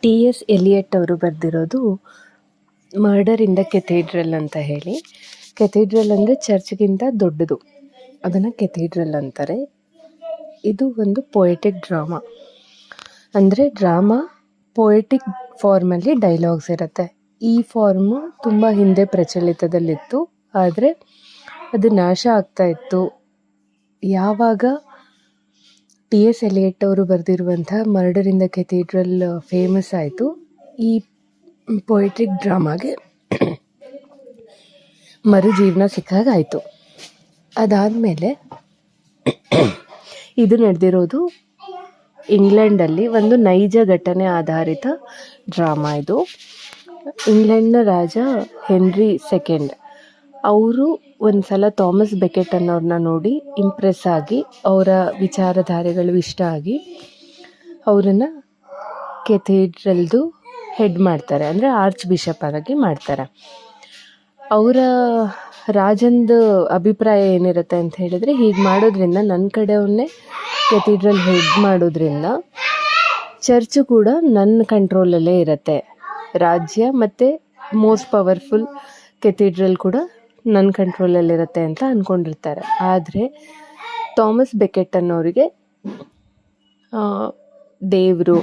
TS. Elliott ಅವರು ಬರೆದಿರೋದು murder in the ಕೆಥೀಡ್ರಲ್ ಅಂತ ಹೇಳಿ. ಕೆಥೀಡ್ರಲ್ ಅಂದರೆ ಚರ್ಚ್ಗಿಂತ ದೊಡ್ಡದು, ಅದನ್ನು ಕೆಥೀಡ್ರಲ್ ಅಂತಾರೆ. ಇದು ಒಂದು ಪೊಯೆಟಿಕ್ ಡ್ರಾಮಾ. ಅಂದರೆ ಡ್ರಾಮಾ ಪೊಯೆಟಿಕ್ ಫಾರ್ಮಲ್ಲಿ ಡೈಲಾಗ್ಸ್ ಇರುತ್ತೆ. ಈ ಫಾರ್ಮು ತುಂಬ ಹಿಂದೆ ಪ್ರಚಲಿತದಲ್ಲಿತ್ತು, ಆದರೆ ಅದು ನಾಶ ಆಗ್ತಾ ಇತ್ತು. ಯಾವಾಗ ಟಿ.ಎಸ್. ಎಲಿಯಟ್ ಅವರು ಬರೆದಿರುವಂಥ ಮರ್ಡರ್ ಇನ್ ದ ಕೆಥೀಡ್ರಲ್ ಫೇಮಸ್ ಆಯಿತು, ಈ ಪೊಯೆಟ್ರಿಕ್ ಡ್ರಾಮಾಗೆ ಮರುಜೀವನ ಸಿಕ್ಕಾಗಾಯಿತು. ಅದಾದಮೇಲೆ ಇದು ನಡೆದಿರೋದು ಇಂಗ್ಲೆಂಡಲ್ಲಿ, ಒಂದು ನೈಜ ಘಟನೆ ಆಧಾರಿತ ಡ್ರಾಮಾ ಇದು. ಇಂಗ್ಲೆಂಡ್ನ ರಾಜ ಹೆನ್ರಿ II ಅವರು ಒಂದು ಸಲ ಥಾಮಸ್ ಬೆಕೆಟ್ ಅನ್ನೋರನ್ನ ನೋಡಿ ಇಂಪ್ರೆಸ್ ಆಗಿ, ಅವರ ವಿಚಾರಧಾರೆಗಳು ಇಷ್ಟ ಆಗಿ ಅವರನ್ನು ಕೆಥೀಡ್ರಲ್ದು ಹೆಡ್ ಮಾಡ್ತಾರೆ, ಅಂದರೆ ಆರ್ಚ್ ಬಿಷಪ್ ಆಗಿ ಮಾಡ್ತಾರೆ. ಅವರ ರಾಜಂದು ಅಭಿಪ್ರಾಯ ಏನಿರುತ್ತೆ ಅಂತ ಹೇಳಿದರೆ, ಹೀಗೆ ಮಾಡೋದ್ರಿಂದ ನನ್ನ ಕಡೆಯವ್ರನ್ನೇ ಕೆಥೀಡ್ರಲ್ ಹೆಡ್ ಮಾಡೋದ್ರಿಂದ ಚರ್ಚು ಕೂಡ ನನ್ನ ಕಂಟ್ರೋಲಲ್ಲೇ ಇರುತ್ತೆ, ರಾಜ್ಯ ಮತ್ತು ಮೋಸ್ಟ್ ಪವರ್ಫುಲ್ ಕೆಥೀಡ್ರಲ್ ಕೂಡ ನನ್ನ ಕಂಟ್ರೋಲಲ್ಲಿರುತ್ತೆ ಅಂತ ಅಂದ್ಕೊಂಡಿರ್ತಾರೆ. ಆದರೆ ಥಾಮಸ್ ಬೆಕೆಟ್ ಅನ್ನೋರಿಗೆ ದೇವರು,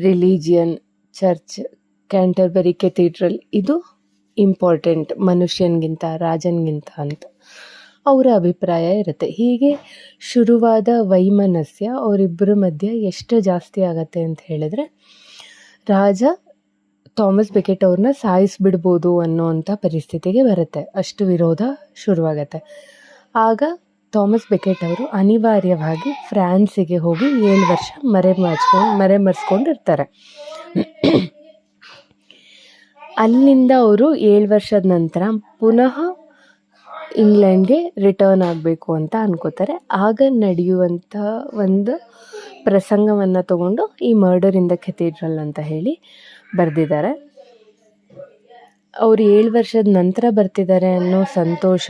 ರಿಲಿಜಿಯನ್, ಚರ್ಚ್, ಕ್ಯಾಂಟರ್ಬರಿ ಕೆಥೀಡ್ರಲ್ ಇದು ಇಂಪಾರ್ಟೆಂಟ್ ಮನುಷ್ಯನಿಗಿಂತ, ರಾಜನಿಗಿಂತ ಅಂತ ಅವರ ಅಭಿಪ್ರಾಯ ಇರುತ್ತೆ. ಹೀಗೆ ಶುರುವಾದ ವೈಮನಸ್ಯ ಅವರಿಬ್ಬರ ಮಧ್ಯೆ ಎಷ್ಟು ಜಾಸ್ತಿ ಆಗತ್ತೆ ಅಂತ ಹೇಳಿದ್ರೆ, ರಾಜ ಥಾಮಸ್ ಬೆಕೆಟ್ ಅವ್ರನ್ನ ಸಾಯಿಸಿಬಿಡ್ಬೋದು ಅನ್ನೋವಂಥ ಪರಿಸ್ಥಿತಿಗೆ ಬರುತ್ತೆ. ಅಷ್ಟು ವಿರೋಧ ಶುರುವಾಗತ್ತೆ. ಆಗ ಥಾಮಸ್ ಬೆಕೆಟ್ ಅವರು ಅನಿವಾರ್ಯವಾಗಿ ಫ್ರಾನ್ಸಿಗೆ ಹೋಗಿ 7 ವರ್ಷ ಮರೆಮರೆಸ್ಕೊಂಡಿರ್ತಾರೆ. ಅಲ್ಲಿಂದ ಅವರು 7 ವರ್ಷದ ನಂತರ ಪುನಃ ಇಂಗ್ಲೆಂಡ್ಗೆ ರಿಟರ್ನ್ ಆಗಬೇಕು ಅಂತ ಅನ್ಕೋತಾರೆ. ಆಗ ನಡೆಯುವಂಥ ಒಂದು ಪ್ರಸಂಗವನ್ನು ತಗೊಂಡು ಈ ಮರ್ಡರ್ ಇನ್ ದ ಕೆಥೀಡ್ರಲ್ ಅಂತ ಹೇಳಿ ಬರೆದಿದ್ದಾರೆ. ಅವರು 7 ವರ್ಷದ ನಂತರ ಬರ್ತಿದ್ದಾರೆ ಅನ್ನೋ ಸಂತೋಷ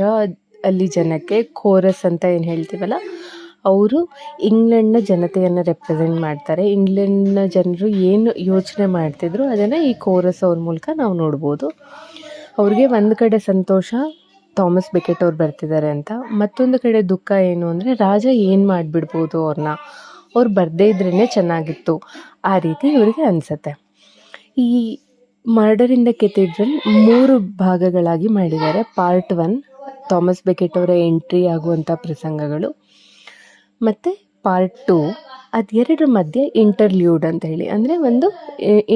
ಅಲ್ಲಿ ಜನಕ್ಕೆ. ಕೋರಸ್ ಅಂತ ಏನು ಹೇಳ್ತೀವಲ್ಲ, ಅವರು ಇಂಗ್ಲೆಂಡ್ನ ಜನತೆಯನ್ನು ರೆಪ್ರೆಸೆಂಟ್ ಮಾಡ್ತಾರೆ. ಇಂಗ್ಲೆಂಡ್ನ ಜನರು ಏನು ಯೋಚನೆ ಮಾಡ್ತಿದ್ರು ಅದನ್ನು ಈ ಕೋರಸ್ ಅವ್ರ ಮೂಲಕ ನಾವು ನೋಡ್ಬೋದು. ಅವ್ರಿಗೆ ಒಂದು ಕಡೆ ಸಂತೋಷ, ಥಾಮಸ್ ಬೆಕೆಟ್ ಅವ್ರು ಬರ್ತಿದ್ದಾರೆ ಅಂತ. ಮತ್ತೊಂದು ಕಡೆ ದುಃಖ ಏನು ಅಂದರೆ, ರಾಜ ಏನು ಮಾಡಿಬಿಡ್ಬೋದು ಅವ್ರನ್ನ, ಅವ್ರು ಬರದೇ ಇದ್ರೇ ಚೆನ್ನಾಗಿತ್ತು, ಆ ರೀತಿ ಇವರಿಗೆ ಅನಿಸುತ್ತೆ. ಈ ಮರ್ಡರ್ ಇನ್ ದ ಕೆಥೀಡ್ರಲ್ 3 ಭಾಗಗಳಾಗಿ ಮಾಡಿದ್ದಾರೆ. ಪಾರ್ಟ್ 1 ಥಾಮಸ್ ಬೆಕೆಟ್ ಅವರ ಎಂಟ್ರಿ ಆಗುವಂಥ ಪ್ರಸಂಗಗಳು, ಮತ್ತು ಪಾರ್ಟ್ 2 ಅದೆರಡರ ಮಧ್ಯೆ ಇಂಟರ್ಲ್ಯೂಡ್ ಅಂತ ಹೇಳಿ, ಅಂದರೆ ಒಂದು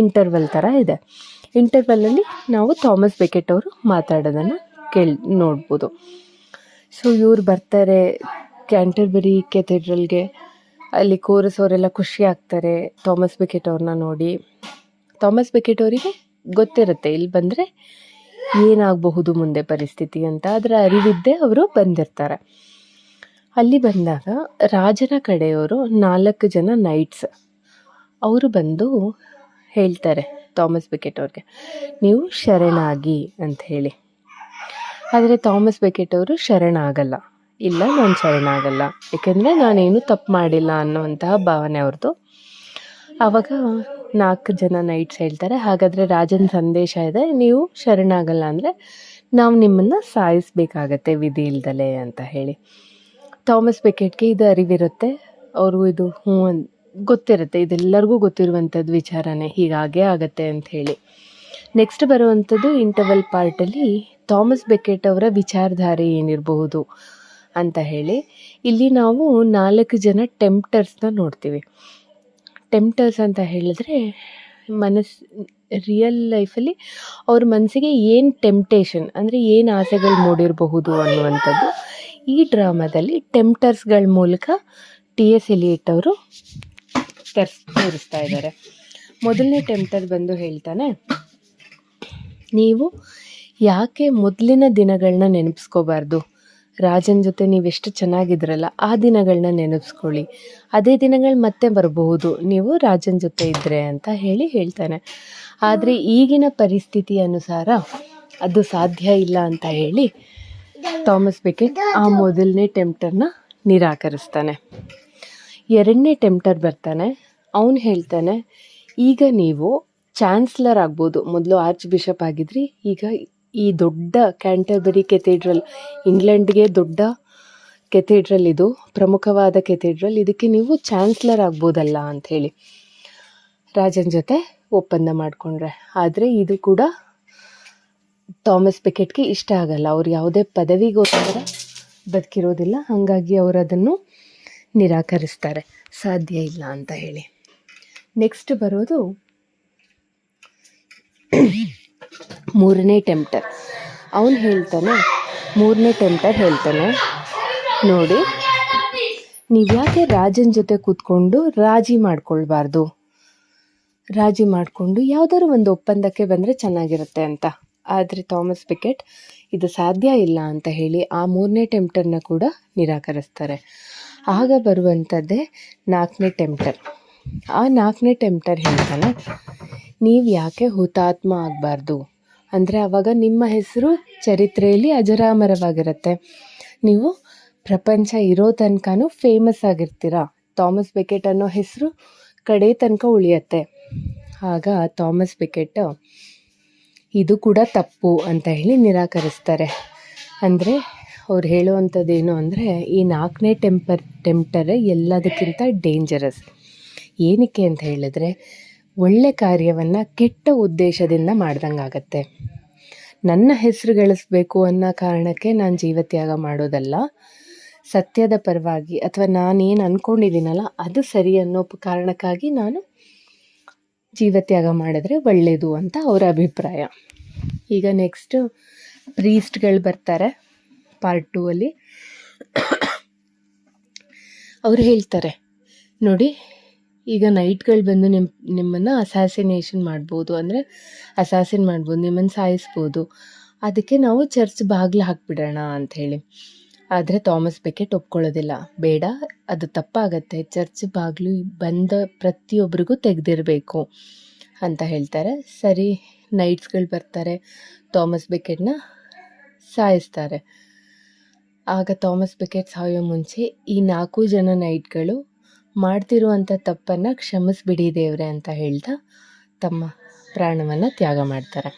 ಇಂಟರ್ವಲ್ ಥರ ಇದೆ. ಇಂಟರ್ವಲಲ್ಲಿ ನಾವು ಥಾಮಸ್ ಬೆಕೆಟ್ ಅವರು ಮಾತಾಡೋದನ್ನು ನೋಡ್ಬೋದು. ಸೊ ಇವ್ರು ಬರ್ತಾರೆ ಕ್ಯಾಂಟರ್ಬರಿ ಕೆಥೀಡ್ರಲ್ಗೆ. ಅಲ್ಲಿ ಕೋರಸ್ ಅವರೆಲ್ಲ ಖುಷಿ ಆಗ್ತಾರೆ ಥಾಮಸ್ ಬೆಕೆಟ್ ಅವ್ರನ್ನ ನೋಡಿ. ಥಾಮಸ್ ಬೆಕೆಟ್ ಅವರಿಗೆ ಗೊತ್ತಿರುತ್ತೆ ಇಲ್ಲಿ ಬಂದರೆ ಏನಾಗಬಹುದು ಮುಂದೆ ಪರಿಸ್ಥಿತಿ ಅಂತ, ಅದರ ಅರಿವಿದ್ದೇ ಅವರು ಬಂದಿರ್ತಾರೆ. ಅಲ್ಲಿ ಬಂದಾಗ ರಾಜನ ಕಡೆಯವರು 4 ಜನ ನೈಟ್ಸ್ ಅವರು ಬಂದು ಹೇಳ್ತಾರೆ ಥಾಮಸ್ ಬೆಕೆಟ್ ಅವ್ರಿಗೆ, ನೀವು ಶರಣಾಗಿ ಅಂತ ಹೇಳಿ. ಆದರೆ ಥಾಮಸ್ ಬೆಕೆಟ್ ಅವರು ಶರಣಾಗಲ್ಲ. ಇಲ್ಲ, ನಾನು ಶರಣಾಗಲ್ಲ, ಏಕೆಂದರೆ ನಾನೇನು ತಪ್ಪು ಮಾಡಿಲ್ಲ ಅನ್ನೋವಂತಹ ಭಾವನೆ ಅವ್ರದ್ದು. ಆವಾಗ 4 ಜನ ನೈಟ್ಸ್ ಹೇಳ್ತಾರೆ, ಹಾಗಾದರೆ ರಾಜನ ಸಂದೇಶ ಇದೆ, ನೀವು ಶರಣಾಗಲ್ಲ ಅಂದರೆ ನಾವು ನಿಮ್ಮನ್ನು ಸಾಯಿಸಬೇಕಾಗತ್ತೆ ವಿಧಿ ಇಲ್ದಲೆ ಅಂತ ಹೇಳಿ. ಥಾಮಸ್ ಬೆಕೆಟ್ಗೆ ಇದು ಅರಿವಿರುತ್ತೆ, ಅವ್ರಿಗೂ ಇದು ಗೊತ್ತಿರುತ್ತೆ, ಇದೆಲ್ಲರಿಗೂ ಗೊತ್ತಿರುವಂಥದ್ದು ವಿಚಾರನೇ, ಹೀಗಾಗೇ ಆಗತ್ತೆ ಅಂತ ಹೇಳಿ. ನೆಕ್ಸ್ಟ್ ಬರುವಂಥದ್ದು ಇಂಟರ್ವಲ್ ಪಾರ್ಟಲ್ಲಿ ಥಾಮಸ್ ಬೆಕೆಟ್ ಅವರ ವಿಚಾರಧಾರೆ ಏನಿರಬಹುದು ಅಂತ ಹೇಳಿ. ಇಲ್ಲಿ ನಾವು 4 ಜನ ಟೆಂಪ್ಟರ್ಸ್ನ ನೋಡ್ತೀವಿ. ಟೆಂಪ್ಟರ್ಸ್ ಅಂತ ಹೇಳಿದ್ರೆ ರಿಯಲ್ ಲೈಫಲ್ಲಿ ಅವ್ರ ಮನಸ್ಸಿಗೆ ಏನು ಟೆಂಪ್ಟೇಷನ್, ಅಂದರೆ ಏನು ಆಸೆಗಳು ಮೂಡಿರಬಹುದು ಅನ್ನುವಂಥದ್ದು ಈ ಡ್ರಾಮಾದಲ್ಲಿ ಟೆಂಪ್ಟರ್ಸ್ಗಳ ಮೂಲಕ ಟಿ.ಎಸ್. ಎಲಿಯಟ್ ಅವರು ತೋರಿಸ್ತಾ ಇದ್ದಾರೆ. ಮೊದಲನೇ ಟೆಂಪ್ಟರ್ ಬಂದು ಹೇಳ್ತಾನೆ, ನೀವು ಯಾಕೆ ಮೊದಲಿನ ದಿನಗಳನ್ನ ನೆನಪಿಸ್ಕೋಬಾರ್ದು, ರಾಜನ ಜೊತೆ ನೀವೆಷ್ಟು ಚೆನ್ನಾಗಿದ್ರಲ್ಲ ಆ ದಿನಗಳನ್ನ ನೆನಪಿಸ್ಕೊಳ್ಳಿ, ಅದೇ ದಿನಗಳು ಮತ್ತೆ ಬರಬಹುದು ನೀವು ರಾಜನ ಜೊತೆ ಇದ್ದರೆ ಅಂತ ಹೇಳ್ತಾನೆ. ಆದರೆ ಈಗಿನ ಪರಿಸ್ಥಿತಿ ಅನುಸಾರ ಅದು ಸಾಧ್ಯ ಇಲ್ಲ ಅಂತ ಹೇಳಿ ಥಾಮಸ್ ಬೆಕೆಟ್ ಆ ಮೊದಲನೇ ಟೆಂಪ್ಟರ್ನ ನಿರಾಕರಿಸ್ತಾನೆ. 2ನೇ ಟೆಂಪ್ಟರ್ ಬರ್ತಾನೆ, ಅವನು ಹೇಳ್ತಾನೆ, ಈಗ ನೀವು ಚಾನ್ಸ್ಲರ್ ಆಗ್ಬೋದು. ಮೊದಲು ಆರ್ಚ್ ಬಿಷಪ್ ಆಗಿದ್ರಿ, ಈಗ ಈ ದೊಡ್ಡ ಕ್ಯಾಂಟರ್ಬರಿ ಕೆಥೀಡ್ರಲ್, ಇಂಗ್ಲೆಂಡ್ಗೆ ದೊಡ್ಡ ಕೆಥೀಡ್ರಲ್, ಇದು ಪ್ರಮುಖವಾದ ಕೆಥೀಡ್ರಲ್, ಇದಕ್ಕೆ ನೀವು ಚಾನ್ಸ್ಲರ್ ಆಗ್ಬೋದಲ್ಲ ಅಂಥೇಳಿ ರಾಜನ ಜೊತೆ ಒಪ್ಪಂದ ಮಾಡಿಕೊಂಡ್ರೆ. ಆದರೆ ಇದು ಕೂಡ ಥಾಮಸ್ ಬೆಕೆಟ್ಗೆ ಇಷ್ಟ ಆಗಲ್ಲ. ಅವ್ರು ಯಾವುದೇ ಪದವಿಗೋಸ್ಕರ ಬದುಕಿರೋದಿಲ್ಲ, ಹಾಗಾಗಿ ಅವರು ಅದನ್ನು ನಿರಾಕರಿಸ್ತಾರೆ, ಸಾಧ್ಯ ಇಲ್ಲ ಅಂತ ಹೇಳಿ. ನೆಕ್ಸ್ಟ್ ಬರೋದು ಮೂರನೇ ಟೆಂಪ್ಟರ್. ಅವನು ಹೇಳ್ತಾನೆ, ಮೂರನೇ ಟೆಂಪ್ಟರ್ ಹೇಳ್ತಾನೆ, ನೋಡಿ ನೀವು ಯಾಕೆ ರಾಜನ ಜೊತೆ ಕೂತ್ಕೊಂಡು ರಾಜಿ ಮಾಡಿಕೊಳ್ಬಾರ್ದು, ರಾಜಿ ಮಾಡಿಕೊಂಡು ಯಾವುದಾದ್ರು ಒಂದು ಒಪ್ಪಂದಕ್ಕೆ ಬಂದರೆ ಚೆನ್ನಾಗಿರುತ್ತೆ ಅಂತ. ಆದರೆ ಥಾಮಸ್ ಬೆಕೆಟ್ ಇದು ಸಾಧ್ಯ ಇಲ್ಲ ಅಂತ ಹೇಳಿ ಆ ಮೂರನೇ ಟೆಂಪ್ಟರ್ನ ಕೂಡ ನಿರಾಕರಿಸ್ತಾರೆ. ಆಗ ಬರುವಂಥದ್ದೇ ನಾಲ್ಕನೇ ಟೆಂಪ್ಟರ್. ಆ ನಾಲ್ಕನೇ ಟೆಂಪ್ಟರ್ ಹೇಳ್ತಾನೆ, ನೀವು ಯಾಕೆ ಹುತಾತ್ಮ ಆಗಬಾರ್ದು, ಅಂದರೆ ಆವಾಗ ನಿಮ್ಮ ಹೆಸರು ಚರಿತ್ರೆಯಲ್ಲಿ ಅಜರಾಮರವಾಗಿರುತ್ತೆ, ನೀವು ಪ್ರಪಂಚ ಇರೋ ತನಕನೂ ಫೇಮಸ್ ಆಗಿರ್ತೀರ, ಥಾಮಸ್ ಬೆಕೆಟ್ ಅನ್ನೋ ಹೆಸರು ಕಡೆ ತನಕ ಉಳಿಯತ್ತೆ. ಆಗ ಥಾಮಸ್ ಬೆಕೆಟ್ ಇದು ಕೂಡ ತಪ್ಪು ಅಂತ ಹೇಳಿ ನಿರಾಕರಿಸ್ತಾರೆ. ಅಂದರೆ ಅವ್ರು ಹೇಳುವಂಥದ್ದೇನು ಅಂದರೆ, ಈ ನಾಲ್ಕನೇ ಟೆಂಪ್ಟರ್ ಎಲ್ಲದಕ್ಕಿಂತ ಡೇಂಜರಸ್. ಏನಕ್ಕೆ ಅಂತ ಹೇಳಿದ್ರೆ, ಒಳ್ಳೆ ಕಾರ್ಯವನ್ನು ಕೆಟ್ಟ ಉದ್ದೇಶದಿಂದ ಮಾಡ್ದಂಗಾಗತ್ತೆ. ನನ್ನ ಹೆಸರು ಗಳಿಸ್ಬೇಕು ಅನ್ನೋ ಕಾರಣಕ್ಕೆ ನಾನು ಜೀವತ್ಯಾಗ ಮಾಡೋದಲ್ಲ, ಸತ್ಯದ ಪರವಾಗಿ ಅಥವಾ ನಾನೇನು ಅಂದ್ಕೊಂಡಿದ್ದೀನಲ್ಲ ಅದು ಸರಿ ಅನ್ನೋ ಕಾರಣಕ್ಕಾಗಿ ನಾನು ಜೀವತ್ಯಾಗ ಮಾಡಿದ್ರೆ ಒಳ್ಳೆಯದು ಅಂತ ಅವರ ಅಭಿಪ್ರಾಯ. ಈಗ ನೆಕ್ಸ್ಟ್ ಪ್ರೀಸ್ಟ್ಗಳು ಬರ್ತಾರೆ ಪಾರ್ಟ್ 2 ಅಲ್ಲಿ. ಅವರು ಹೇಳ್ತಾರೆ, ನೋಡಿ ಈಗ ನೈಟ್ಗಳು ಬಂದು ನಿಮ್ಮನ್ನು ಅಸಾಸಿನೇಷನ್ ಮಾಡ್ಬೋದು, ಅಂದರೆ ಅಸಾಸಿನ್ ಮಾಡ್ಬೋದು, ನಿಮ್ಮನ್ನು ಸಾಯಿಸ್ಬೋದು, ಅದಕ್ಕೆ ನಾವು ಚರ್ಚ್ ಬಾಗಿಲು ಹಾಕಿಬಿಡೋಣ ಅಂಥೇಳಿ. ಆದರೆ ಥಾಮಸ್ ಬೆಕೆಟ್ ಒಪ್ಕೊಳ್ಳೋದಿಲ್ಲ, ಬೇಡ ಅದು ತಪ್ಪಾಗತ್ತೆ, ಚರ್ಚ್ ಬಾಗಿಲು ಬಂದ ಪ್ರತಿಯೊಬ್ಬರಿಗೂ ತೆಗೆದಿರಬೇಕು ಅಂತ ಹೇಳ್ತಾರೆ. ಸರಿ, ನೈಟ್ಸ್ಗಳು ಬರ್ತಾರೆ, ಥಾಮಸ್ ಬೆಕೆಟ್ನ ಸಾಯಿಸ್ತಾರೆ. ಆಗ ಥಾಮಸ್ ಬೆಕೆಟ್ ಸಾಯೋ ಮುಂಚೆ ಈ 4 ಜನ ನೈಟ್ಗಳು ಮಾಡ್ತಿರುವಂಥ ತಪ್ಪನ್ನು ಕ್ಷಮಿಸ್ಬಿಡಿ ದೇವ್ರೆ ಅಂತ ಹೇಳ್ತಾ ತಮ್ಮ ಪ್ರಾಣವನ್ನು ತ್ಯಾಗ ಮಾಡ್ತಾರೆ.